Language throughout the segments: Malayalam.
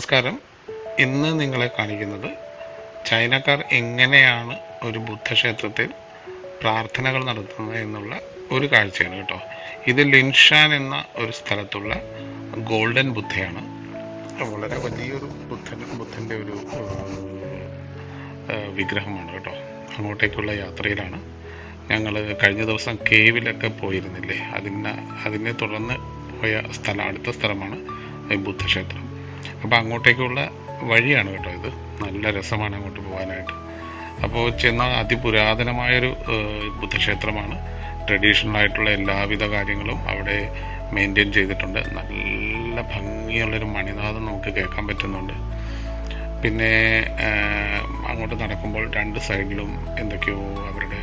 നമസ്കാരം. ഇന്ന് നിങ്ങളെ കാണിക്കുന്നത് ചൈനക്കാർ എങ്ങനെയാണ് ഒരു ബുദ്ധക്ഷേത്രത്തിൽ പ്രാർത്ഥനകൾ നടത്തുന്നത് എന്നുള്ള ഒരു കാഴ്ചയാണ് കേട്ടോ. ഇത് ലിൻഷാൻ എന്ന ഒരു സ്ഥലത്തുള്ള ഗോൾഡൻ ബുദ്ധയാണ്. വളരെ വലിയൊരു ബുദ്ധൻ്റെ ഒരു വിഗ്രഹമാണ് കേട്ടോ. അങ്ങോട്ടേക്കുള്ള യാത്രയിലാണ് ഞങ്ങൾ. കഴിഞ്ഞ ദിവസം കേവിലൊക്കെ പോയിരുന്നില്ലേ, അതിനെ തുടർന്ന് പോയ അടുത്ത സ്ഥലമാണ് ഈ ബുദ്ധക്ഷേത്രം. അപ്പോൾ അങ്ങോട്ടേക്കുള്ള വഴിയാണ് കേട്ടോ ഇത്. നല്ല രസമാണ് അങ്ങോട്ട് പോകാനായിട്ട്. അപ്പോൾ ചെന്നാൽ അതിപുരാതനമായൊരു ബുദ്ധക്ഷേത്രമാണ്. ട്രഡീഷണൽ ആയിട്ടുള്ള എല്ലാവിധ കാര്യങ്ങളും അവിടെ മെയിൻറ്റെയിൻ ചെയ്തിട്ടുണ്ട്. നല്ല ഭംഗിയുള്ളൊരു മണിനാദം നമുക്ക് കേൾക്കാൻ പറ്റുന്നുണ്ട്. പിന്നെ അങ്ങോട്ട് നടക്കുമ്പോൾ രണ്ട് സൈഡിലും എന്തൊക്കെയോ അവരുടെ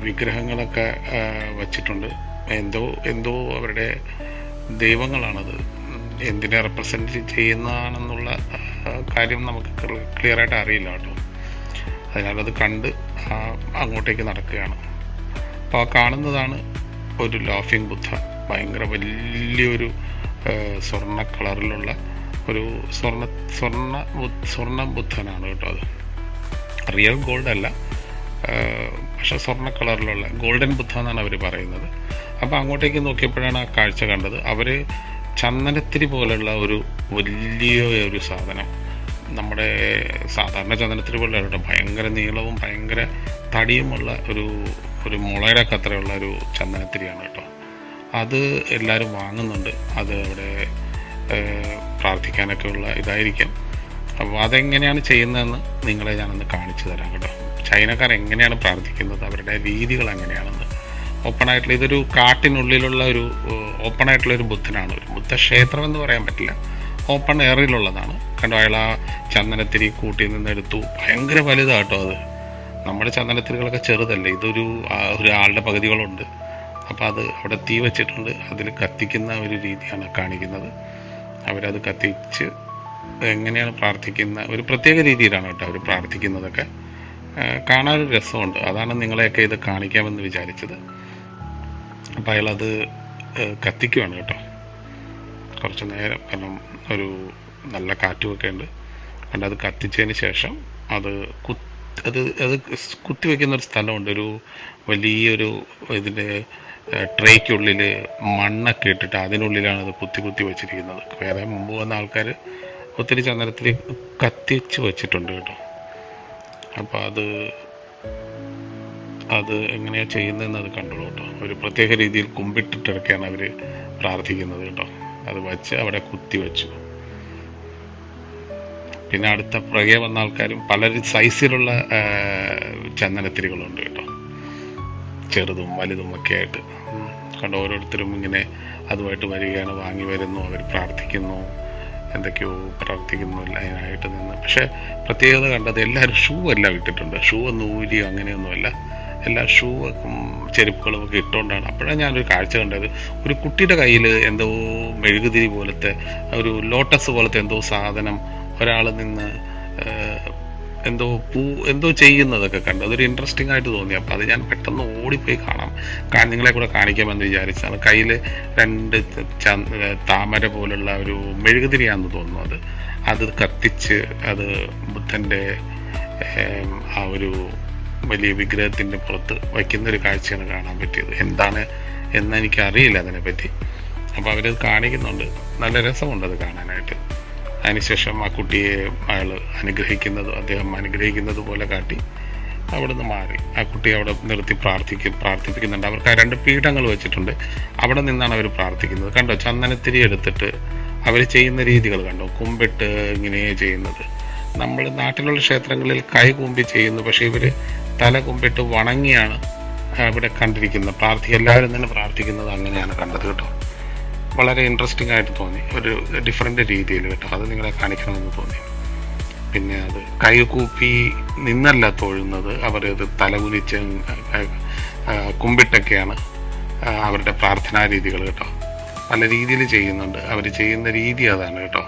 വിഗ്രഹങ്ങളൊക്കെ വച്ചിട്ടുണ്ട്. എന്തോ അവരുടെ ദൈവങ്ങളാണത്. എന്തിനെ റെപ്രസെൻറ്റ് ചെയ്യുന്നതാണെന്നുള്ള കാര്യം നമുക്ക് ക്ലിയറായിട്ട് അറിയില്ല കേട്ടോ. അതിനാലത് കണ്ട് അങ്ങോട്ടേക്ക് നടക്കുകയാണ്. അപ്പോൾ ആ കാണുന്നതാണ് ഒരു ലാഫിംഗ് ബുദ്ധ. ഭയങ്കര വലിയൊരു സ്വർണ്ണ കളറിലുള്ള ഒരു സ്വർണ്ണ ബുദ്ധനാണ് കേട്ടോ. അത് റിയൽ ഗോൾഡ് അല്ല, പക്ഷെ സ്വർണ്ണ കളറിലുള്ള ഗോൾഡൻ ബുദ്ധ എന്നാണ് അവർ പറയുന്നത്. അപ്പോൾ അങ്ങോട്ടേക്ക് നോക്കിയപ്പോഴാണ് ആ കാഴ്ച കണ്ടത്. അവർ ചന്ദനത്തിരി പോലുള്ള ഒരു വലിയ ഒരു സാധനം, നമ്മുടെ സാധാരണ ചന്ദനത്തിരി പോലെയുള്ള ഭയങ്കര നീളവും ഭയങ്കര തടിയുമുള്ള ഒരു മുളയുടെ അത്രയുള്ള ഒരു ചന്ദനത്തിരിയാണ് കേട്ടോ. അത് എല്ലാവരും വാങ്ങുന്നുണ്ട്. അത് അവിടെ പ്രാർത്ഥിക്കാനൊക്കെ ഉള്ള ഇതായിരിക്കും. അപ്പോൾ അതെങ്ങനെയാണ് ചെയ്യുന്നതെന്ന് നിങ്ങളെ ഞാനൊന്ന് കാണിച്ചു തരാം കേട്ടോ. ചൈനക്കാർ എങ്ങനെയാണ് പ്രാർത്ഥിക്കുന്നത്, അവരുടെ രീതികൾ എങ്ങനെയാണെന്ന്. ഓപ്പണായിട്ടുള്ള ഇതൊരു കാട്ടിനുള്ളിലുള്ള ഒരു ഓപ്പണായിട്ടുള്ള ഒരു ബുദ്ധനാണ്. ഒരു ബുദ്ധക്ഷേത്രം എന്ന് പറയാൻ പറ്റില്ല, ഓപ്പൺ എയറിലുള്ളതാണ്. കണ്ടോ, അയാൾ ആ ചന്ദനത്തിരി കൂട്ടി നിന്നെടുത്തു. ഭയങ്കര വലുതാട്ടോ അത്. നമ്മുടെ ചന്ദനത്തിരികളൊക്കെ ചെറുതല്ലേ, ഒരാളുടെ പകുതികളുണ്ട്. അപ്പോൾ അത് അവിടെ തീ വെച്ചിട്ടുണ്ട്. അതിൽ കത്തിക്കുന്ന ഒരു രീതിയാണ് കാണിക്കുന്നത്. അവരത് കത്തിച്ച് എങ്ങനെയാണ് പ്രാർത്ഥിക്കുന്ന ഒരു പ്രത്യേക രീതിയിലാണ് കേട്ടോ അവർ പ്രാർത്ഥിക്കുന്നതൊക്കെ. കാണാനൊരു രസമുണ്ട്. അതാണ് നിങ്ങളെയൊക്കെ ഇത് കാണിക്കാമെന്ന് വിചാരിച്ചത്. അപ്പോൾ അയാളത് കത്തിക്കുവാണ് കേട്ടോ. കുറച്ച് നേരം, കാരണം ഒരു നല്ല കാറ്റുമൊക്കെ ഉണ്ട്. അതുകൊണ്ട് അത് കത്തിച്ചതിന് ശേഷം അത് കുത്തിവെക്കുന്ന ഒരു സ്ഥലമുണ്ട്. ഒരു വലിയൊരു ഇതിൻ്റെ ട്രേക്കുള്ളിൽ മണ്ണൊക്കെ ഇട്ടിട്ട് അതിനുള്ളിലാണ് അത് കുത്തി വെച്ചിരിക്കുന്നത്. വേറെ മുമ്പ് വന്ന ആൾക്കാർ ഒത്തിരി ചന്ദനത്തിൽ കത്തിച്ച് വെച്ചിട്ടുണ്ട് കേട്ടോ. അപ്പോൾ അത് എങ്ങനെയാണ് ചെയ്യുന്നതെന്ന് അത് കണ്ടോളൂ കേട്ടോ. ഒരു പ്രത്യേക രീതിയിൽ കുമ്പിട്ടിട്ടൊക്കെയാണ് അവർ പ്രാർത്ഥിക്കുന്നത് കേട്ടോ. അത് വച്ച് അവിടെ കുത്തിവെച്ചു. പിന്നെ അടുത്ത പുറകെ വന്ന ആൾക്കാരും പല സൈസിലുള്ള ചന്ദനത്തിരികളുണ്ട് കേട്ടോ, ചെറുതും വലുതും ഒക്കെ ആയിട്ട്. കണ്ടോ, ഓരോരുത്തരും ഇങ്ങനെ അതുമായിട്ട് വരികയാണ്, വാങ്ങി വരുന്നു, അവർ പ്രാർത്ഥിക്കുന്നു, എന്തൊക്കെയോ പ്രവർത്തിക്കുന്നു അതിനായിട്ട് നിന്ന്. പക്ഷെ പ്രത്യേകത കണ്ടത് എല്ലാവരും ഷൂ എല്ലാം ഇട്ടിട്ടുണ്ട്. ഷൂ ഒന്നും ഊരിയോ അങ്ങനെയൊന്നുമല്ല, എല്ലാ ഷൂവും ചെരുപ്പുകളും ഒക്കെ ഇട്ടുകൊണ്ടാണ്. അപ്പോഴാണ് ഞാനൊരു കാഴ്ച കണ്ടത്. ഒരു കുട്ടിയുടെ കയ്യിൽ എന്തോ മെഴുകുതിരി പോലത്തെ ഒരു ലോട്ടസ് പോലത്തെ എന്തോ സാധനം ഒരാൾ നിന്ന് എന്തോ ചെയ്യുന്നതൊക്കെ കണ്ടു. അതൊരു ഇൻട്രസ്റ്റിംഗ് ആയിട്ട് തോന്നി. അപ്പോൾ അത് ഞാൻ പെട്ടെന്ന് ഓടിപ്പോയി നിങ്ങളെ കൂടെ കാണിക്കാമെന്ന് വിചാരിച്ചാണ്. കയ്യിൽ രണ്ട് താമര പോലുള്ള ഒരു മെഴുകുതിരിയാണെന്ന് തോന്നുന്നു. അത് കത്തിച്ച് അത് ബുദ്ധൻ്റെ ആ ഒരു വലിയ വിഗ്രഹത്തിൻ്റെ പുറത്ത് വയ്ക്കുന്നൊരു കാഴ്ചയാണ് കാണാൻ പറ്റിയത്. എന്താണ് എന്നെനിക്കറിയില്ല അതിനെപ്പറ്റി. അപ്പോൾ അവരത് കാണിക്കുന്നുണ്ട്. നല്ല രസമുണ്ട് അത് കാണാനായിട്ട്. അതിനുശേഷം ആ കുട്ടിയെ അദ്ദേഹം അനുഗ്രഹിക്കുന്നത് പോലെ കാട്ടി അവിടെ നിന്ന് മാറി. ആ കുട്ടിയെ അവിടെ നിർത്തി പ്രാർത്ഥിപ്പിക്കുന്നുണ്ട്. അവർക്ക് ആ രണ്ട് പീഠങ്ങൾ വെച്ചിട്ടുണ്ട്. അവിടെ നിന്നാണ് അവർ പ്രാർത്ഥിക്കുന്നത്. കണ്ടോ, ചന്ദനത്തിരി എടുത്തിട്ട് അവർ ചെയ്യുന്ന രീതികൾ കണ്ടോ. കുമ്പിട്ട് ഇങ്ങനെ ചെയ്യുന്നത്. നമ്മൾ നാട്ടിലുള്ള ക്ഷേത്രങ്ങളിൽ കൈ കുമ്പി ചെയ്യുന്നു, പക്ഷേ ഇവർ തല കുമ്പിട്ട് വണങ്ങിയാണ് ഇവിടെ കണ്ടിരിക്കുന്നത്. എല്ലാവരും തന്നെ പ്രാർത്ഥിക്കുന്നത് അങ്ങനെയാണ് കണ്ടത് കേട്ടോ. വളരെ ഇൻട്രസ്റ്റിംഗ് ആയിട്ട് തോന്നി, ഒരു ഡിഫറെൻ്റ് രീതിയിൽ കേട്ടോ. അത് നിങ്ങളെ കാണിക്കണമെന്ന് തോന്നി. പിന്നെ അത് കൈകൂപ്പി നിന്നല്ല തൊഴുന്നത്, അവരത് തലകുനിച്ച് കുമ്പിട്ടൊക്കെയാണ് അവരുടെ പ്രാർത്ഥനാ രീതികൾ കേട്ടോ. പല രീതിയിൽ ചെയ്യുന്നുണ്ട്. അവർ ചെയ്യുന്ന രീതി അതാണ് കേട്ടോ.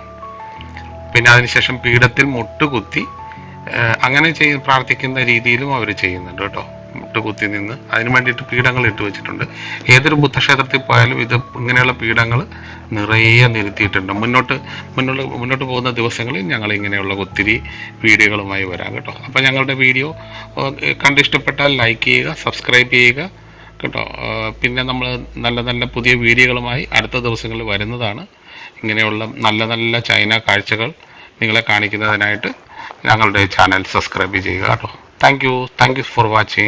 പിന്നെ അതിനുശേഷം പീഠത്തിൽ മുട്ടുകുത്തി അങ്ങനെ പ്രാർത്ഥിക്കുന്ന രീതിയിലും അവർ ചെയ്യുന്നുണ്ട് കേട്ടോ. മുട്ടുകുത്തി നിന്ന് അതിന് വേണ്ടിയിട്ട് പീഠങ്ങൾ ഇട്ട് വെച്ചിട്ടുണ്ട്. ഏതൊരു ബുദ്ധക്ഷേത്രത്തിൽ പോയാലും ഇങ്ങനെയുള്ള പീഠങ്ങൾ നിറയെ നിരത്തിയിട്ടുണ്ട്. മുന്നോട്ട് പോകുന്ന ദിവസങ്ങളിൽ ഞങ്ങൾ ഇങ്ങനെയുള്ള ഒത്തിരി വീഡിയോകളുമായി വരാം കേട്ടോ. അപ്പോൾ ഞങ്ങളുടെ വീഡിയോ കണ്ടിഷ്ടപ്പെട്ടാൽ ലൈക്ക് ചെയ്യുക, സബ്സ്ക്രൈബ് ചെയ്യുക കേട്ടോ. പിന്നെ നമ്മൾ നല്ല നല്ല പുതിയ വീഡിയോകളുമായി അടുത്ത ദിവസങ്ങളിൽ വരുന്നതാണ്. ഇങ്ങനെയുള്ള നല്ല നല്ല ചൈന കാഴ്ചകൾ നിങ്ങളെ കാണിക്കുന്നതിനായിട്ട് ഞങ്ങളുടെ ചാനൽ സബ്സ്ക്രൈബ് ചെയ്യുക കേട്ടോ. Thank you for watching.